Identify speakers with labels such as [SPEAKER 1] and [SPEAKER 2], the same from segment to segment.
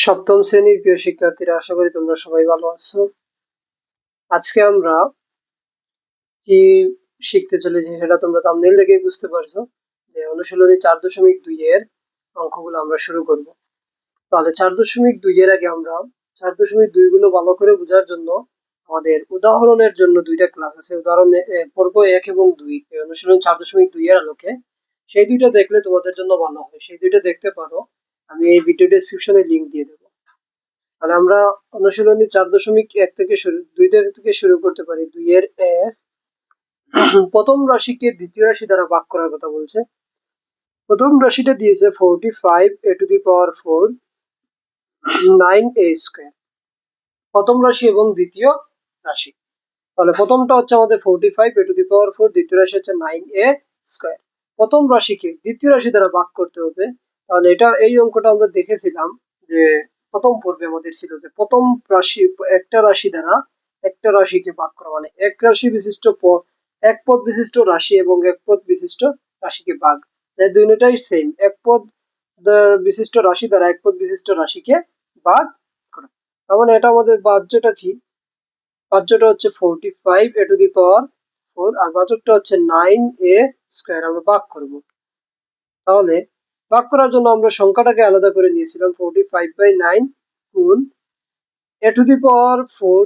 [SPEAKER 1] সপ্তম শ্রেণীর প্রিয় শিক্ষার্থীরা, আশা করি তোমরা সবাই ভালো আছো। আজকে আমরা কি শিখতে চলেছি সেটা তোমরা থাম্বনেইল দেখেই বুঝতে পারছো যে অনুশীলনী 4.2 এর অঙ্কগুলো আমরা শুরু করব। তাহলে 4.2 এর আগে আমরা 4.2 গুলো ভালো করে বোঝার জন্য আমাদের উদাহরণের জন্য দুইটা ক্লাস আছে। উদাহরণে পর্ব 1 এবং 2 অনুশীলন 4.2 এর আলোকে সেই দুইটা দেখলে তোমাদের জন্য ভালো হয়। সেই দুইটা দেখতে পারো, আমি এই ভিডিও ডেসক্রিপশনে লিংক দিয়ে দেবো। তাহলে আমরা অনুশীলনী 4.1 থেকে দুই থেকে শুরু করতে পারি। 2 এর প্রথম রাশিকে দ্বিতীয় রাশি দ্বারা ভাগ করার কথা বলছে। প্রথম রাশিটা দিয়েছে 45 a to the power 4 9a square. প্রথম রাশি এবং দ্বিতীয় রাশি। তাহলে প্রথমটা হচ্ছে আমাদের 45 a to the power 4, দ্বিতীয় রাশি হচ্ছে 9a স্কয়ার। প্রথম রাশিকে দ্বিতীয় রাশি দ্বারা ভাগ করতে হবে। তাহলে এই অঙ্কটা আমরা দেখেছিলাম যে প্রথম পর্বে আমাদের ছিল যে প্রথম রাশি একটা রাশি দ্বারা একটা রাশিকে ভাগ করা, মানে এক রাশি বিশিষ্ট এক পদ বিশিষ্ট রাশি এবং এক পদ বিশিষ্ট রাশিকে ভাগ, দুইটাই সেম। এক পদ বিশিষ্ট রাশি দ্বারা এক পদ বিশিষ্ট রাশিকে ভাগ করা। তার মানে এটা আমাদের বাহ্যটা কি? বাহ্যটা হচ্ছে 45 a to the power 4 আর বাচকটা হচ্ছে 9a স্কয়ার। আমরা ভাগ করব। তাহলে ভাগ করার জন্য আমরা সংখ্যাটাকে আলাদা করে নিয়েছিলাম 45/9 গুণ a to the power 4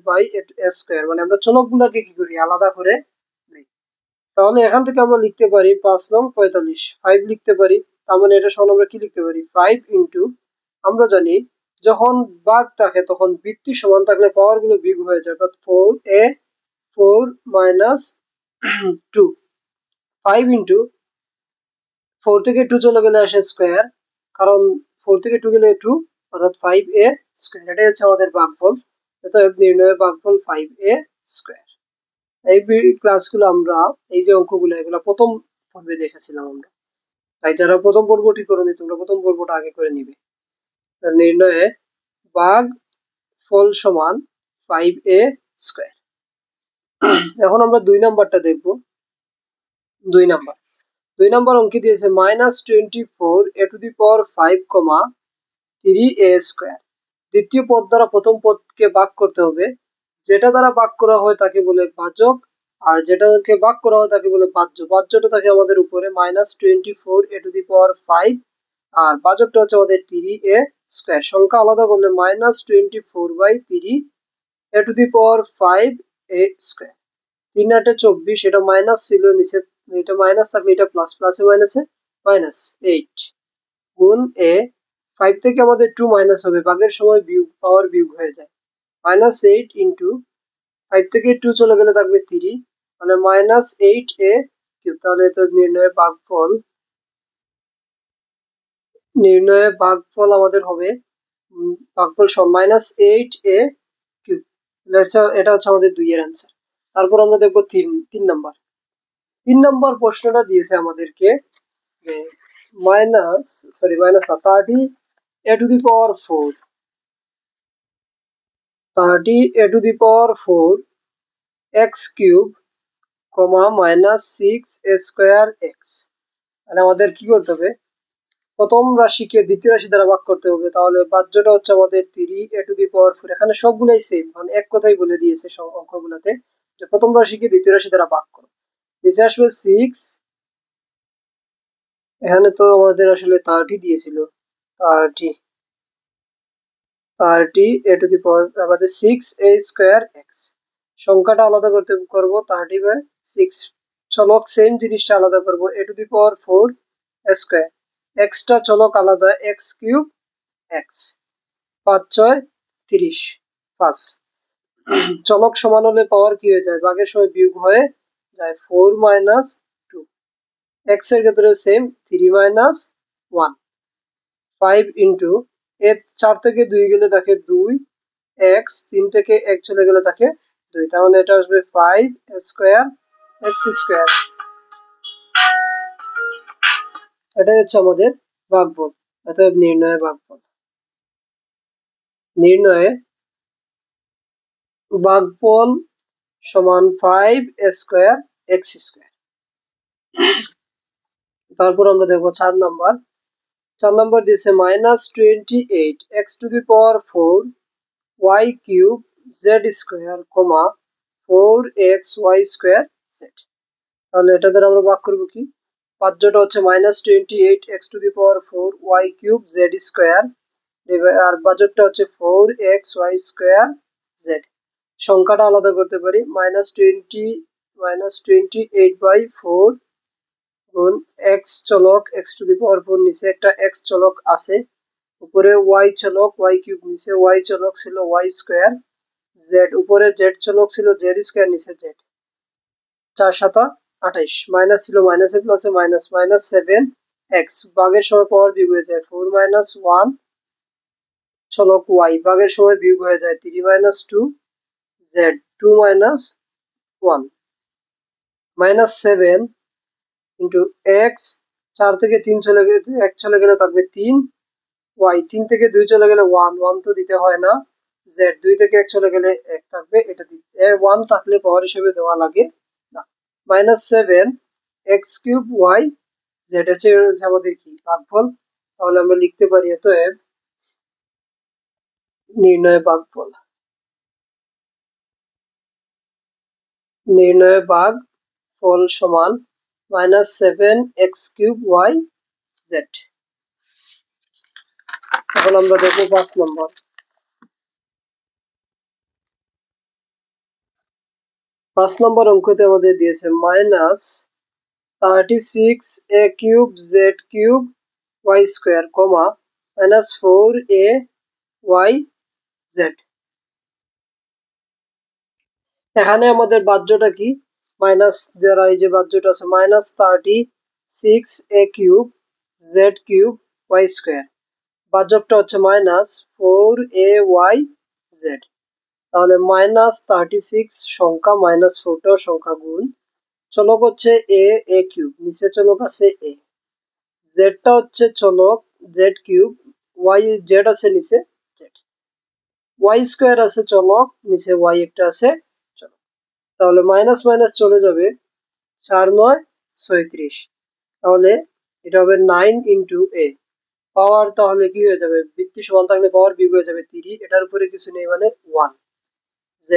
[SPEAKER 1] by a square, মানে আমরা চলকগুলোকে কি করি, আলাদা করে নিই। তাহলে এখান থেকে আমরা লিখতে পারি 5 নং 45, 5 লিখতে পারি। তার মানে এটা সমান আমরা কি লিখতে পারি, 5 ইন্টু, আমরা জানি যখন ভাগ থাকে তখন বৃত্তি সমান থাকলে পাওয়ার গুলো বিয়োগ হয়ে যায়, অর্থাৎ 4 minus 2, 5 ইন্টু 4 থেকে 2 চলে গেলে আসে স্কয়ার, কারণ 4 থেকে 2 গেলে 2, অর্থাৎ 5a স্কয়ার। এটাই হচ্ছে আমাদের ভাগফল। অতএব নির্ণয়ের ভাগফল 5a স্কয়ার। এই ক্লাসগুলো আমরা, এই যে অঙ্কগুলো, এগুলো প্রথম পর্বে দেখেছিলাম আমরা। তাই যারা প্রথম পর্বটি করোনি তোমরা প্রথম পর্বটা আগে করে নিবে। নির্ণয়ে ভাগফল সমান 5a স্কয়ার। এখন আমরা 2 নাম্বারটা দেখব। 2 নাম্বার অঙ্কে দিয়েছে -24 a to the power 5, 3a square. দ্বিতীয় পদ দ্বারা প্রথম পদকে ভাগ করতে হবে। যেটা দ্বারা ভাগ করা হয় তাকে বলে ভাজক, আর যেটাকে ভাগ করা হয় তাকে বলে বাহ্য। বাহ্যটা থাকে আমাদের উপরে -24 a to the power 5 আর ভাজকটা হচ্ছে আমাদের 3a স্কয়ার। সংখ্যা আলাদা করলে -24/3 a to the power 5a square. 3 8 24, এটা মাইনাস ছিল নিচে, এটা মাইনাস থাকলে এটা প্লাস, প্লাসে মাইনাসে মাইনাস 8 গুণ এ 5 থেকে আমাদের 2 মাইনাস হবে, ভাগের সময় বিয়োগ, পাওয়ার বিয়োগ হয়ে যায়। -8 ইন্টু 5 থেকে 2 চলে গেলে থাকবে 3, মানে -8a কিউব। তাহলে এটা নির্ণয়ের ভাগফল আমাদের হবে ভাগফল সমান -8a কিউব। এটা হচ্ছে আমাদের 2 এর অ্যান্সার। তারপর আমরা দেখবো 3 নাম্বার। 3 নাম্বার প্রশ্নটা দিয়েছে আমাদেরকে -30 a to the power 4, 30 a to the power 4 x cube, -6a square x। মানে আমাদের কি করতে হবে, প্রথম রাশিকে দ্বিতীয় রাশি দ্বারা ভাগ করতে হবে। তাহলে বাহ্যটা হচ্ছে আমাদের 3 a to the power 4। এখানে সবগুলাই সেম, মানে এক কথাই বলে দিয়েছে সব অঙ্কগুলোতে যে প্রথম রাশিকে দ্বিতীয় রাশি দ্বারা ভাগ করো। নিচে আসবে 6, এখানে তো আমাদের আসলে 30 দিয়েছিল, 30 a to the power আমাদের 6a স্কয়ার x। সংখ্যাটা আলাদা করব 30/6, চলক সেম জিনিসটা আলাদা করব a to the power 4 square. x টা চলক আলাদা, x কিউব x, 5 6 30, 5। চলক সমান হলে পাওয়ার কি হয়ে যায়, ভাগের সময় বিয়োগ হয়ে যায়, 4 - 2। x এর ক্ষেত্রে সেম, 3 - 1, 5 ইন্টু 4 থেকে 2 গেলে থাকে 2 x, 3 থেকে 1 চলে গেলে থাকে 2। তার মানে এটা আসবে 5 স্কয়ার x স্কয়ার। এটাই হচ্ছে আমাদের ভাগফল। অতএব নির্ণয়ের ভাগফল, নির্ণয়ে ভাগফল সমান 5 স্কয়ার x স্কয়ার। তারপর আমরা দেখবো 4 নাম্বার। 4 নম্বর দিয়েছে -28 x⁴ y কিউব z² কমা 4xy² z। তাহলে এটা দ্বারা আমরা ভাগ করব কি? পাঁচটা হচ্ছে -28 x⁴ y কিউব z² আর বাজেটটা হচ্ছে 4xy² z। সংখ্যাটা আলাদা করতে পারি -28/4 গুণ x চলক x⁴ নিচে একটা x চলক আছে, উপরে y চলক y কিউব, নিচে y চলক ছিল y², z উপরে z চলক ছিল z², নিচে z। 4 × 7 = 28, মাইনাস ছিল মাইনাসে প্লাসে মাইনাস -7x ভাগের সময় পাওয়ার বিয়োগ হয়ে যায় 4 - 1 চলক y ভাগের সময় বিয়োগ হয়ে যায় 3 - 2 z 2 - 1 -7 x 4 থেকে 3 চলে গেলে 1 চলে গেলে থাকবে 3 y 3 থেকে 2 চলে গেলে 1 1 তো দিতে হয় না, z 2 থেকে 1 চলে গেলে 1 থাকবে, এটা দিতে 1 থাকলে পাওয়ার হিসেবে দেওয়া লাগে না। -7 x³ y z হচ্ছে আমাদের কি ভাগফল। তাহলে আমরা লিখতে পারি অতএব নির্ণয় ভাগফল সমান -7 x³ y z। এখন আমরা দেখব 5 নম্বর। 5 নম্বর অঙ্কতে আমাদের দিয়েছে -36a³ z³ y², -4ay z। এখানে আমাদের বাহ্যটা কি? মাইনাস দ্বারা এই যে বাহ্যটা আছে -36a³ z³ y², বাহ্যকটা হচ্ছে -4ay z। তাহলে -36 সংখ্যা -4টাও সংখ্যা গুণ, চলক হচ্ছে a³ নিচে চলক আছে a, জেডটা হচ্ছে চলক z³ y z আছে নিচে z, y² আছে চলক নিচে y একটা আছে চলক। তাহলে মাইনাস মাইনাস চলে যাবে, 4 × 9 = 36। তাহলে এটা হবে 9 × a। পাওয়ার তাহলে কি হয়ে যাবে? বৃত্তি সমান থাকলে পাওয়ার বিয়োগ হয়ে যাবে 3, এটার উপরে কিছু নেই মানে 1, z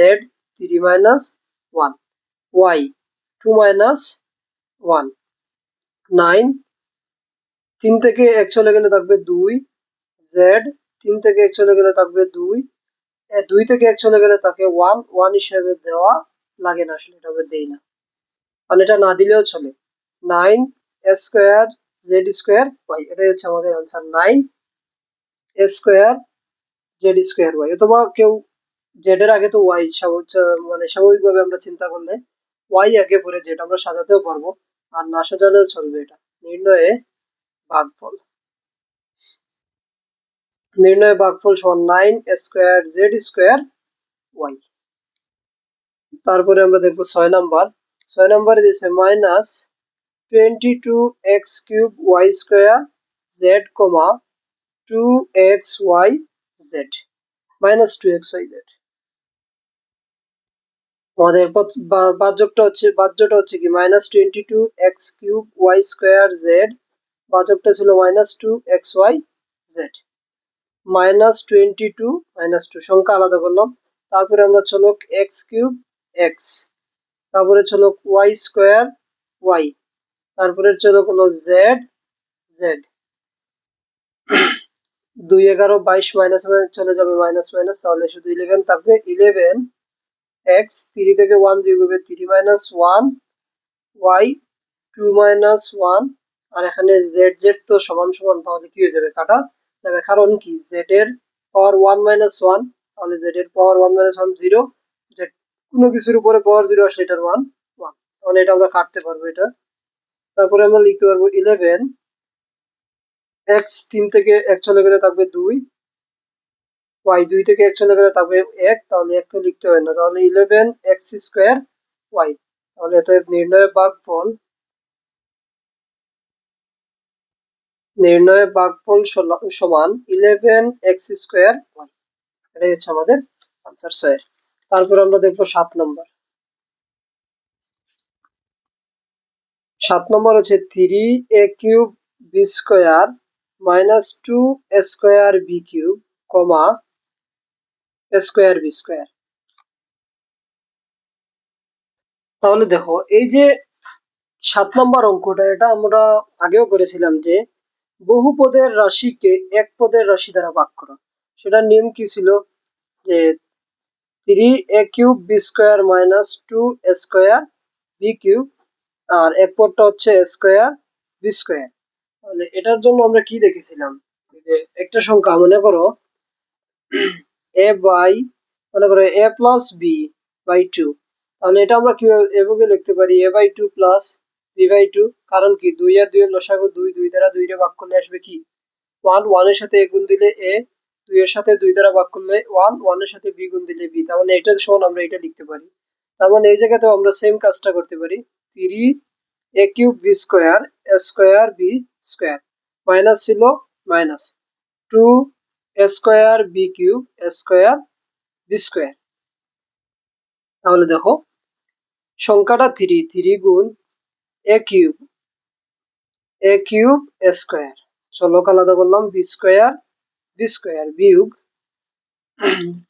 [SPEAKER 1] 3 - 1, y 2 - 1, 9 3 থেকে 1 চলে গেলে থাকবে 2, z 3 থেকে 1 চলে গেলে থাকবে 2, 2 থেকে 1 চলে গেলে থাকে 1, 1 হিসেবে দেওয়া লাগে না, আসলে এটা আমরা দেই না, মানে এটা না দিলেও চলে। 9 a² z² y, এটাই হচ্ছে আমাদের आंसर 9 a² z² y। অথবা কেউ z এর আগে তো y মানে স্বাভাবিকভাবে আমরা চিন্তা করলে y আগে পরে z আমরা সাজাতেও পারবো, আর না সাজালেও চলবে। এটা নির্ণয়ে ভাগফল সমান 9 a² z² y। তারপরে আমরা দেখব 6 নাম্বার। 6 নম্বরে দিয়েছে -22 x³ y² z, 2xy z -2xy z। আমাদের বাহ্যকটা হচ্ছে কি -22 x³ y² z, বাহ্যকটা ছিল -2xy z। -22 -2 সংখ্যা আলাদা করলাম, তারপরে আমরা চলক x³ x, তারপরে চলক y² y, তারপরে চলক হলো z z। 2 11 22 মাইনাস চলে যাবে মাইনাস মাইনাস, তাহলে শুধু 11 থাকবে। 11 x 3 থেকে 1 বিয়োগ হবে 3 - 1 y 2 - 1, আর এখানে z z তো সমান সমান, তাহলে কি হয়ে যাবে? কাটা যাবে, কারণ কি z এর পাওয়ার 1 - 1, তাহলে z এর পাওয়ার 1 - 1 0, z কোনো কিছুর উপরে পাওয়ার 0 আসলে এটার মান 1, তাহলে এটা আমরা কাটতে পারবো এটা। তারপরে আমরা লিখতে পারবো 11 x 3 থেকে 1 চলে গেলে থাকবে 2, y 2 থেকে 1 চলে গেলে থাকবে 1, তাহলে 1 তো লিখতে হয় না, তাহলে 11 x² y। তাহলে অতএব নির্ণয় ভাগফল সমান 11 x² y। এটাই হচ্ছে আমাদের आंसर 6। তারপর আমরা দেখব 7 নম্বর। 7 নম্বর হচ্ছে 3a³ b² minus two square B cube comma square B square. তাহলে দেখো এই যে 7 নম্বর অঙ্কটা, এটা আমরা আগেও করেছিলাম যে বহুপদের রাশিকে এক পদের রাশি দ্বারা ভাগ করা। সেটার নিয়ম কি ছিল যে 3a cube B square minus 2 square B cube, আর এক পদটা হচ্ছে স্কোয়ার বি স্কোয়ার। তাহলে এটার জন্য আমরা কি দেখেছিলাম যে একটা সংখ্যা মনে করো এ বাই, মনে করো a plus b by two. তাহলে এটা আমরা কিভাবে এভাবে লিখতে পারি a by two plus b by two. কারণ কি 2 আর 2 এর লসাগু 2, 2 দ্বারা 2 রে ভাগ করলে আসবে কি 1, 1 এর সাথে a গুণ দিলে a, 2 এর সাথে 2 দ্বারা ভাগ করলে 1, 1 এর সাথে b গুণ দিলে b। তার মানে এটার সমান আমরা এটা লিখতে পারি। তার মানে এই জায়গাতেও আমরা সেম কাজটা করতে পারি। 3a cube B square square B square minus ছিল minus 2 square B cube square B square. তাহলে দেখো সংখ্যাটা 3, 3 গুণ এ কিউব স্কোয়ার, চলক আলাদা করলাম বি স্কোয়ার বিয়োগ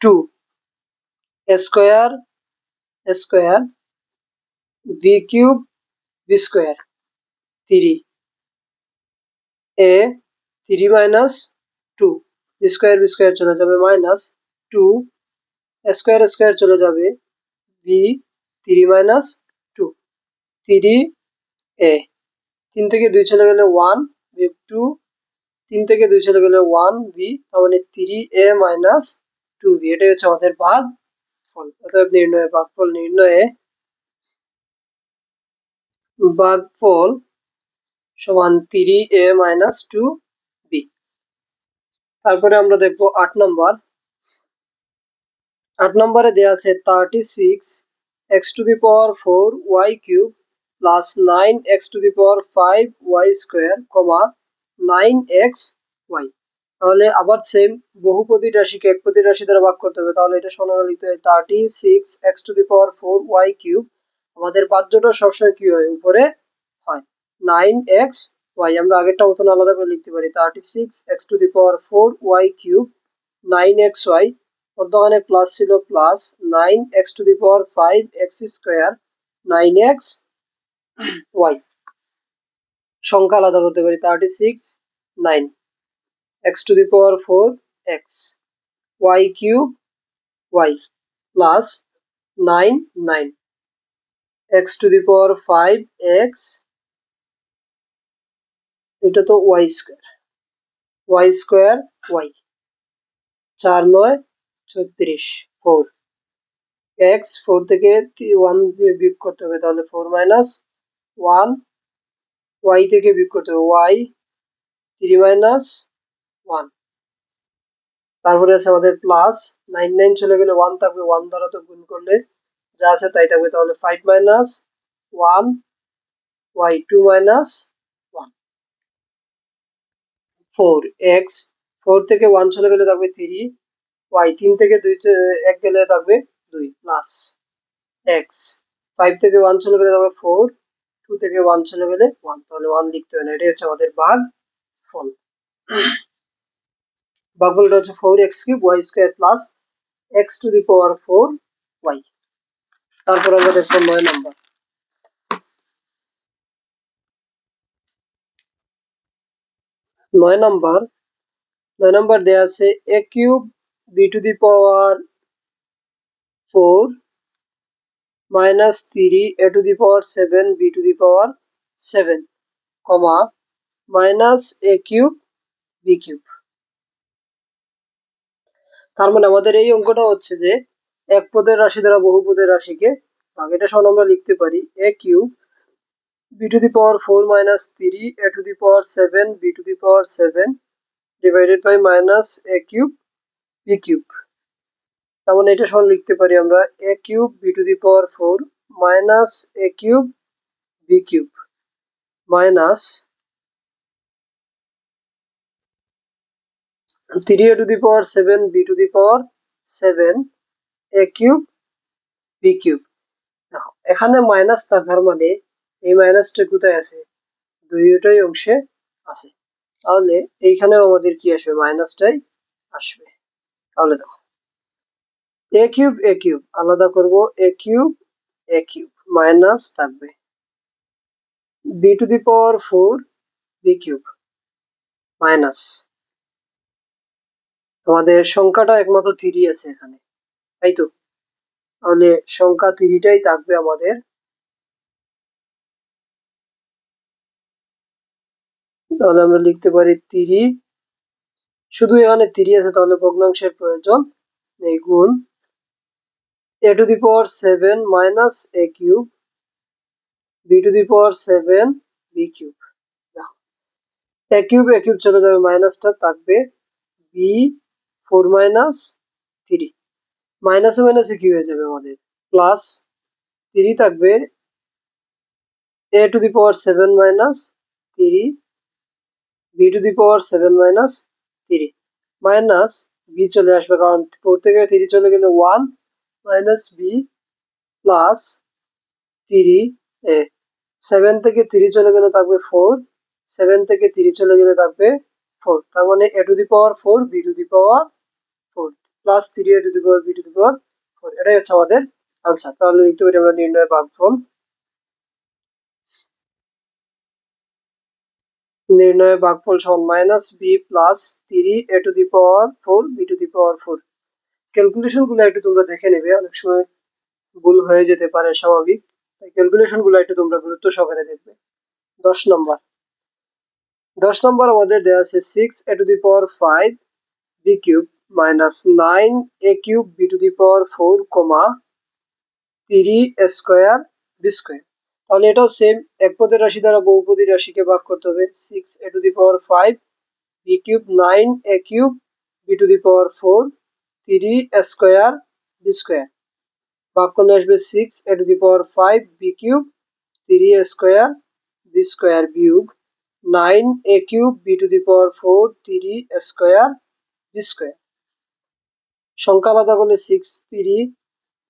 [SPEAKER 1] 2 square square B cube B square 3 A 3 minus 2 B square চলে যাবে মাইনাস 2 স্কোয়ার স্কোয়ার চলে যাবে বি 3 মাইনাস 2 3 এ 3 থেকে 2 চলে গেলে 1 বিয়োগ 2, 3 থেকে 2 চলে গেলে 1 বি, তার মানে 3a মাইনাস 2b। এটাই হচ্ছে আমাদের ভাগ ফল। অতএব নির্ণয়ে ভাগফল নির্ণয়ে ভাগফল সমান 3a মাইনাস 2b। তারপরে আমরা দেখবো 8 নম্বর। 8 নম্বরে দেওয়া আছে 36 x two the power 4 y cube plus 9 x two the power 5 y square comma 9 x y। তাহলে আবার সেম বহুপদী রাশিকে একপদী রাশি দ্বারা ভাগ করতে হবে। তাহলে এটা সমান লিখতে হয় 36 x two the power 4 y cube, আমাদের বাহ্যটা সবসময় কি হয় উপরে হয় 9 x y। আমরা আগেরটা মতন আলাদা করে লিখতে পারি 36 x two the power 4 y cube 9 x y, মধ্যখানে প্লাস ছিল plus 9 x two the power 5 x square 9 x y। সংখ্যা আলাদা করতে পারি 36 9 x two the power 4 x y cube y plus 9 9 x two the power 5 x, এটা তো y square y 4 9 36 4 x 4 থেকে 1 দিয়ে বিয়োগ করতে হবে, তাহলে 4 মাইনাস 1 y থেকে বিয়োগ করতে হবে y 3 মাইনাস 1। তারপরে আছে আমাদের প্লাস 9 9 চলে গেলে 1 থাকবে, 1 দ্বারা তো গুণ করলে যা আছে তাই থাকবে। তাহলে 5 মাইনাস 1 y 2 মাইনাস 1 4 x 4 থেকে 1 চলে গেলে থাকবে 3 y 3 থেকে 2 1 গেলে থাকবে 2 প্লাস x 5 থেকে 1 চলে গেলে থাকবে 4, 2 থেকে 1 চলে গেলে 1, তাহলে 1 লিখতে হবে না। এটাই হচ্ছে আমাদের ভাগ ফল। ভাগফলটা হচ্ছে 4x cube y square plus x two the power 4 y। তারপর আমরা দেখব 9 নাম্বার। 9 নাম্বার 9 নাম্বার দেয়া আছে a cube b to the power 4 minus 3 a to the power 7 b to the power 7 comma minus a cube b cube. তার মানে আমাদের এই অঙ্কটা হচ্ছে যে এক পদের রাশি দ্বারা বহুপদের রাশিকে ভাগ। এটা সমান আমরা লিখতে পারি a cube b to the power 4 minus 3 a to the power 7 b to the power 7 divided by minus a cube b cube। তার মানে এটা সমান লিখতে পারি আমরা a cube b to the power 4 minus a cube b cube minus 3 a to the power 7 b to the power 7 a cube b cube। দেখো এখানে minus থাকার মানে এই মাইনাসটা কোথায় আছে, দুইটাই অংশে আছে। তাহলে এইখানেও আমাদের কি আসবে, মাইনাসটাই আসবে। তাহলে দেখো এ কিউব আলাদা করব, এ কিউব মাইনাস থাকবে B to the power 4 B cube minus, আমাদের সংখ্যাটা একমাত্র 3 আছে এখানে, তাই তো? তাহলে সংখ্যা 3টাই থাকবে আমাদের। তাহলে আমরা লিখতে পারি 3, শুধু এখানে 3 আছে, তাহলে ভগ্নাংশের প্রয়োজন নেই, গুণ a to the power 7 minus a cube b to the power 7 b cube. a cube চলে যাবে, মাইনাসটা থাকবে b 4 মাইনাস 3, মাইনাসে মাইনাসে কি হয়ে যাবে আমাদের, প্লাস 3 থাকবে a to the power 7 minus 3 b to the power 7 minus 3, minus b চলে আসবে, কারণ 4 থেকে 3 চলে গেলে 1 মাইনাস b প্লাস 3 a, 7 থেকে 3 চলে গেলে থাকবে 4, 7 থেকে 3 চলে গেলে থাকবে 4, তার মানে a to the power 4 b to the power 4 plus 3 a to the power b to the power 4, এটাই হচ্ছে আমাদের আনসার। তাহলে লিখতে পারি আমরা নির্ণয় ভাগফল, সমান minus B plus 3 a to the power 4 b to the power 4। Calculation গুলো একটু তোমরা দেখে নেবে, অনেক সময় ভুল হয়ে যেতে পারে, স্বাভাবিক, তাই ক্যালকুলেশন গুলো একটু তোমরা গুরুত্ব সহকারে দেখবে। 10 নম্বর আমাদের দেওয়া আছে 6 a to the power 5 b cube minus 9 a cube b to the power 4 comma 3 a square b square. তাহলে এটাও সেম, এক পদের রাশি দ্বারা বহুপদী রাশিকে ভাগ করতে হবে। 6 a to the power 5 b cube 9 a cube b to the power 4 3 a square b square, ভাগ করলে আসবে 6 a to the power 5 b cube 3 a square b square বিয়োগ 9 a cube b to the power 4 3 a square b square. সংখ্যা আলাদা করলে 6 3,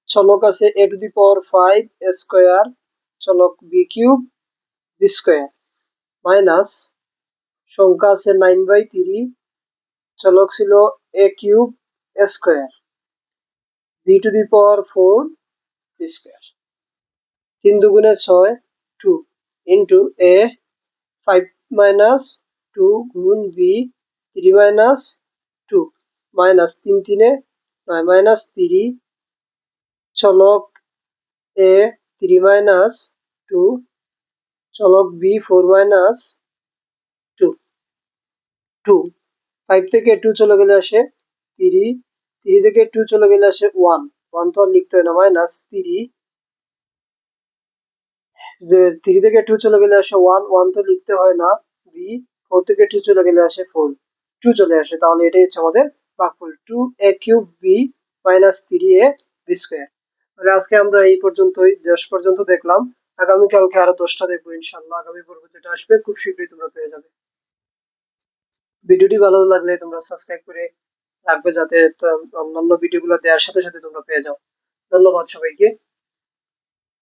[SPEAKER 1] চলক আছে a to the power 5 a square, চলক b cube b square minus সংখ্যা আছে 9/3, চলক ছিল a cube a square b to the power 4 b square. 3 দুগুণে 6 2 ইন্টু a 5 মাইনাস 2 গুণ b 3 মাইনাস 2 মাইনাস 3 3 9 মাইনাস 3, চলক a 3 মাইনাস 2, চলক b 4 মাইনাস 2 2, 5 থেকে 2 চলে গেলে আসে 3, 3 থেকে 2 চলে গেলে আসে 1, 1 তো আর লিখতে হয় না, মাইনাস 3, যে 3 থেকে 2 চলে গেলে আসে 1, 1 তো লিখতে হয় না, b 4 থেকে 2 চলে গেলে আসে 4, 2 চলে আসে। তাহলে এটাই হচ্ছে আমাদের ভাগফল 2 a cube b minus 3 a b square. তাহলে আজকে আমরা এই পর্যন্তই, 10 পর্যন্ত দেখলাম, আগামীকালকে আরো 10টা দেখবো ইনশাআল্লাহ। আগামী পর্ব যেটা আসবে খুব শীঘ্রই তোমরা পেয়ে যাবে। ভিডিওটি ভালো লাগলে তোমরা সাবস্ক্রাইব করে রাখবে, যাতে অন্যান্য ভিডিওগুলো দেওয়ার সাথে সাথে তোমরা পেয়ে যাও। ধন্যবাদ সবাইকে।